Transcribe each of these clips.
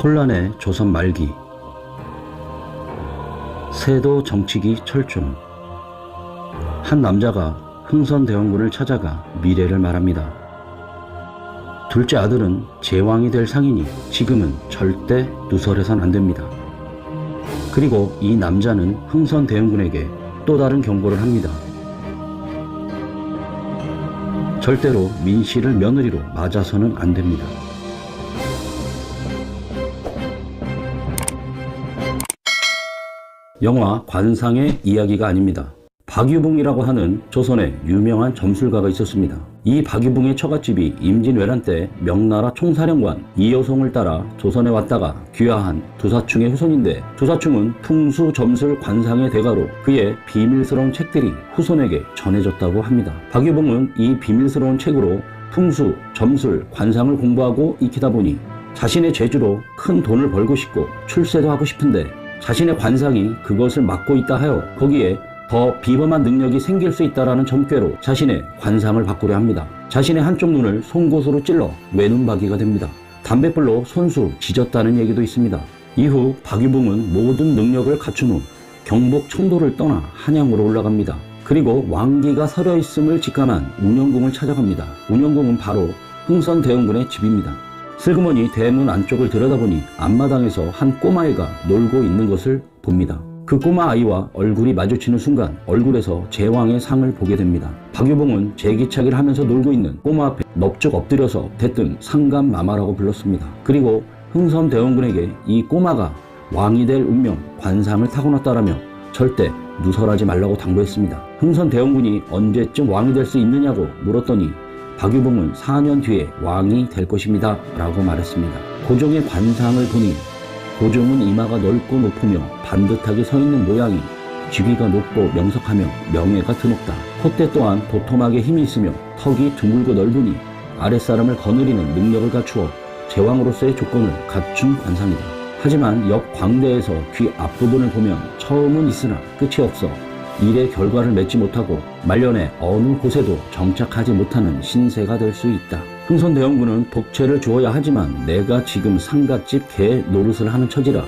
혼란의 조선 말기. 세도 정치기 철종. 한 남자가 흥선대원군을 찾아가 미래를 말합니다. 둘째 아들은 제왕이 될 상이니 지금은 절대 누설해선 안 됩니다. 그리고 이 남자는 흥선대원군에게 또 다른 경고를 합니다. 절대로 민씨를 며느리로 맞아서는 안 됩니다. 영화 관상의 이야기가 아닙니다. 박유붕이라고 하는 조선의 유명한 점술가가 있었습니다. 이 박유붕의 처갓집이 임진왜란 때 명나라 총사령관 이여송을 따라 조선에 왔다가 귀화한 두사충의 후손인데, 두사충은 풍수, 점술, 관상의 대가로 그의 비밀스러운 책들이 후손에게 전해졌다고 합니다. 박유붕은 이 비밀스러운 책으로 풍수, 점술, 관상을 공부하고 익히다 보니 자신의 재주로 큰 돈을 벌고 싶고 출세도 하고 싶은데, 자신의 관상이 그것을 막고 있다 하여 거기에 더 비범한 능력이 생길 수 있다라는 점괘로 자신의 관상을 바꾸려 합니다. 자신의 한쪽 눈을 송곳으로 찔러 외눈박이가 됩니다. 담뱃불로 손수 지졌다는 얘기도 있습니다. 이후 박유붕은 모든 능력을 갖춘 후 경북 청도를 떠나 한양으로 올라갑니다. 그리고 왕기가 서려 있음을 직감한 운영궁을 찾아갑니다. 운영궁은 바로 흥선대원군의 집입니다. 슬그머니 대문 안쪽을 들여다보니 앞마당에서 한 꼬마애가 놀고 있는 것을 봅니다. 그 꼬마 아이와 얼굴이 마주치는 순간 얼굴에서 제왕의 상을 보게 됩니다. 박유붕은 제기차기를 하면서 놀고 있는 꼬마 앞에 넙죽 엎드려서 대뜸 상감마마라고 불렀습니다. 그리고 흥선대원군에게 이 꼬마가 왕이 될 운명, 관상을 타고났다라며 절대 누설하지 말라고 당부했습니다. 흥선대원군이 언제쯤 왕이 될 수 있느냐고 물었더니 박유붕은 4년 뒤에 왕이 될 것입니다 라고 말했습니다. 고종의 관상을 보니 고종은 이마가 넓고 높으며 반듯하게 서 있는 모양이 쥐귀가 높고 명석하며 명예가 드높다. 콧대 또한 도톰하게 힘이 있으며 턱이 둥글고 넓으니 아랫사람을 거느리는 능력을 갖추어 제왕으로서의 조건을 갖춘 관상이다. 하지만 옆 광대에서 귀 앞부분을 보면 처음은 있으나 끝이 없어 일의 결과를 맺지 못하고 말년에 어느 곳에도 정착하지 못하는 신세가 될 수 있다. 흥선대원군은 복채를 주어야 하지만 내가 지금 상갓집 개 노릇을 하는 처지라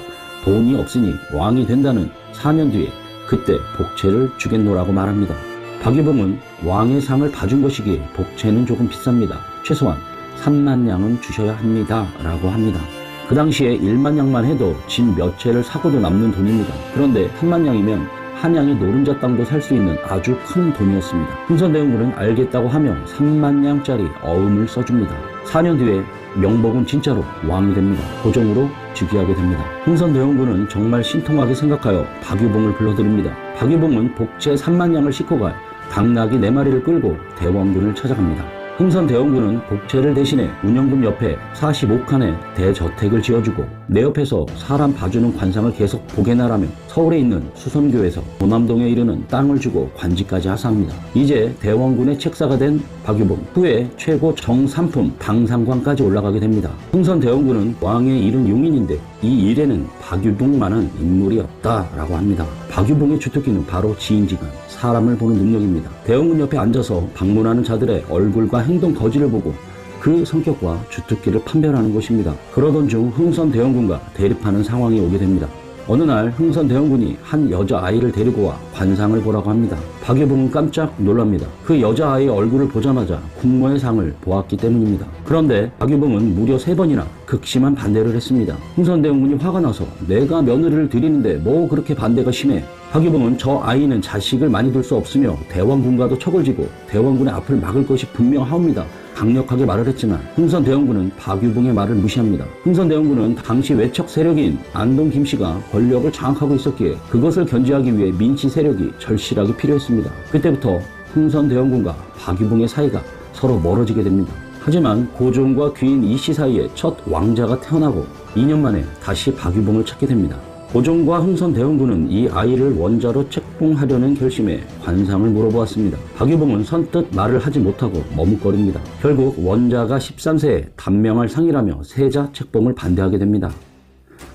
돈이 없으니 왕이 된다는 4년 뒤에 그때 복채를 주겠노라고 말합니다. 박유붕은 왕의 상을 봐준 것이기에 복채는 조금 비쌉니다. 최소한 3만 양은 주셔야 합니다 라고 합니다. 그 당시에 1만 양만 해도 집 몇 채를 사고도 남는 돈입니다. 그런데 3만 양이면 한양의 노른자 땅도 살 수 있는 아주 큰 돈이었습니다. 흥선대원군은 알겠다고 하며 3만 양짜리 어음을 써줍니다. 4년 뒤에 명복은 진짜로 왕이 됩니다. 고종으로 즉위하게 됩니다. 흥선대원군은 정말 신통하게 생각하여 박유붕을 불러들입니다. 박유붕은 복채 3만 양을 싣고 갈 당나귀 4마리를 끌고 대원군을 찾아갑니다. 흥선대원군은 복채를 대신해 운영금 옆에 45칸의 대저택을 지어주고 내 옆에서 사람 봐주는 관상을 계속 보게나라며 서울에 있는 수선교에서 도남동에 이르는 땅을 주고 관직까지 하사합니다. 이제 대원군의 책사가 된 박유붕, 후에 최고 정삼품 당상관까지 올라가게 됩니다. 흥선대원군은 왕의 일은 용인인데 이 일에는 박유붕만한 인물이 없다라고 합니다. 박유붕의 주특기는 바로 지인지간, 사람을 보는 능력입니다. 대원군 옆에 앉아서 방문하는 자들의 얼굴과 행동 거지를 보고 그 성격과 주특기를 판별하는 것입니다. 그러던 중 흥선대원군과 대립하는 상황이 오게 됩니다. 어느 날 흥선대원군이 한 여자아이를 데리고 와 관상을 보라고 합니다. 박유붕은 깜짝 놀랍니다. 그 여자아이의 얼굴을 보자마자 국모의 상을 보았기 때문입니다. 그런데 박유붕은 무려 3번이나 극심한 반대를 했습니다. 흥선대원군이 화가 나서 내가 며느리를 드리는데 뭐 그렇게 반대가 심해? 박유붕은 저 아이는 자식을 많이 둘 수 없으며 대원군과도 척을 지고 대원군의 앞을 막을 것이 분명하옵니다. 강력하게 말을 했지만 흥선대원군은 박유붕의 말을 무시합니다. 흥선대원군은 당시 외척 세력인 안동 김씨가 권력을 장악하고 있었기에 그것을 견제하기 위해 민씨 세력이 절실하게 필요했습니다. 그때부터 흥선대원군과 박유붕의 사이가 서로 멀어지게 됩니다. 하지만 고종과 귀인 이씨 사이에 첫 왕자가 태어나고 2년 만에 다시 박유붕을 찾게 됩니다. 고종과 흥선대원군은 이 아이를 원자로 책봉하려는 결심에 관상을 물어보았습니다. 박유붕은 선뜻 말을 하지 못하고 머뭇거립니다. 결국 원자가 13세에 단명할 상이라며 세자 책봉을 반대하게 됩니다.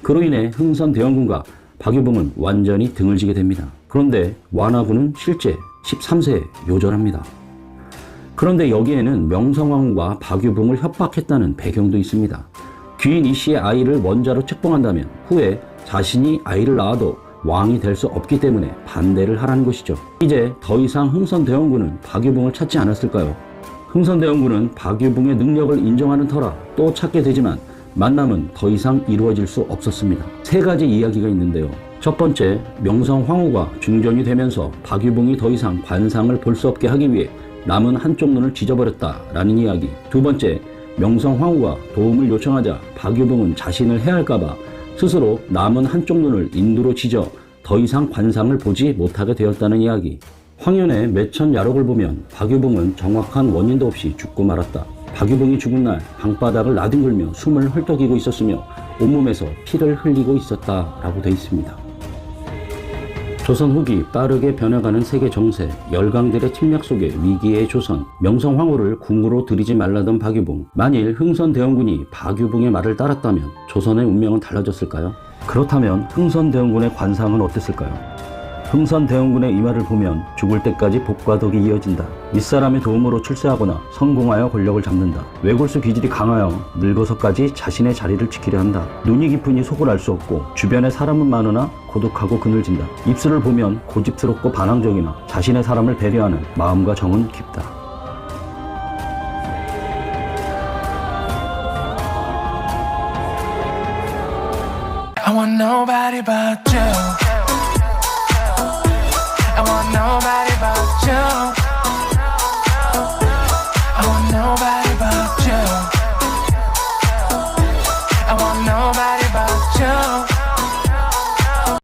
그로 인해 흥선대원군과 박유붕은 완전히 등을 지게 됩니다. 그런데 완화군은 실제 13세에 요절합니다. 그런데 여기에는 명성황후가 박유붕을 협박했다는 배경도 있습니다. 귀인 이 씨의 아이를 원자로 책봉한다면 후에 자신이 아이를 낳아도 왕이 될 수 없기 때문에 반대를 하라는 것이죠. 이제 더 이상 흥선대원군은 박유봉을 찾지 않았을까요? 흥선대원군은 박유봉의 능력을 인정하는 터라 또 찾게 되지만 만남은 더 이상 이루어질 수 없었습니다. 세 가지 이야기가 있는데요. 첫 번째, 명성 황후가 중전이 되면서 박유봉이 더 이상 관상을 볼 수 없게 하기 위해 남은 한쪽 눈을 찢어버렸다라는 이야기. 두 번째, 명성 황후가 도움을 요청하자 박유봉은 자신을 해할까봐 스스로 남은 한쪽 눈을 인두로 찢어 더 이상 관상을 보지 못하게 되었다는 이야기. 황현의 매천야록을 보면 박유봉은 정확한 원인도 없이 죽고 말았다. 박유봉이 죽은 날 방바닥을 나뒹굴며 숨을 헐떡이고 있었으며 온몸에서 피를 흘리고 있었다라고 되어 있습니다. 조선 후기 빠르게 변해가는 세계 정세, 열강들의 침략 속에 위기의 조선, 명성 황후를 궁으로 들이지 말라던 박유봉. 만일 흥선대원군이 박유봉의 말을 따랐다면 조선의 운명은 달라졌을까요? 그렇다면 흥선대원군의 관상은 어땠을까요? 흥선대원군의 이 말을 보면 죽을 때까지 복과 덕이 이어진다. 윗사람의 도움으로 출세하거나 성공하여 권력을 잡는다. 외골수 기질이 강하여 늙어서까지 자신의 자리를 지키려 한다. 눈이 깊으니 속을 알 수 없고 주변에 사람은 많으나 고독하고 그늘진다. 입술을 보면 고집스럽고 반항적이나 자신의 사람을 배려하는 마음과 정은 깊다. I want nobody but you.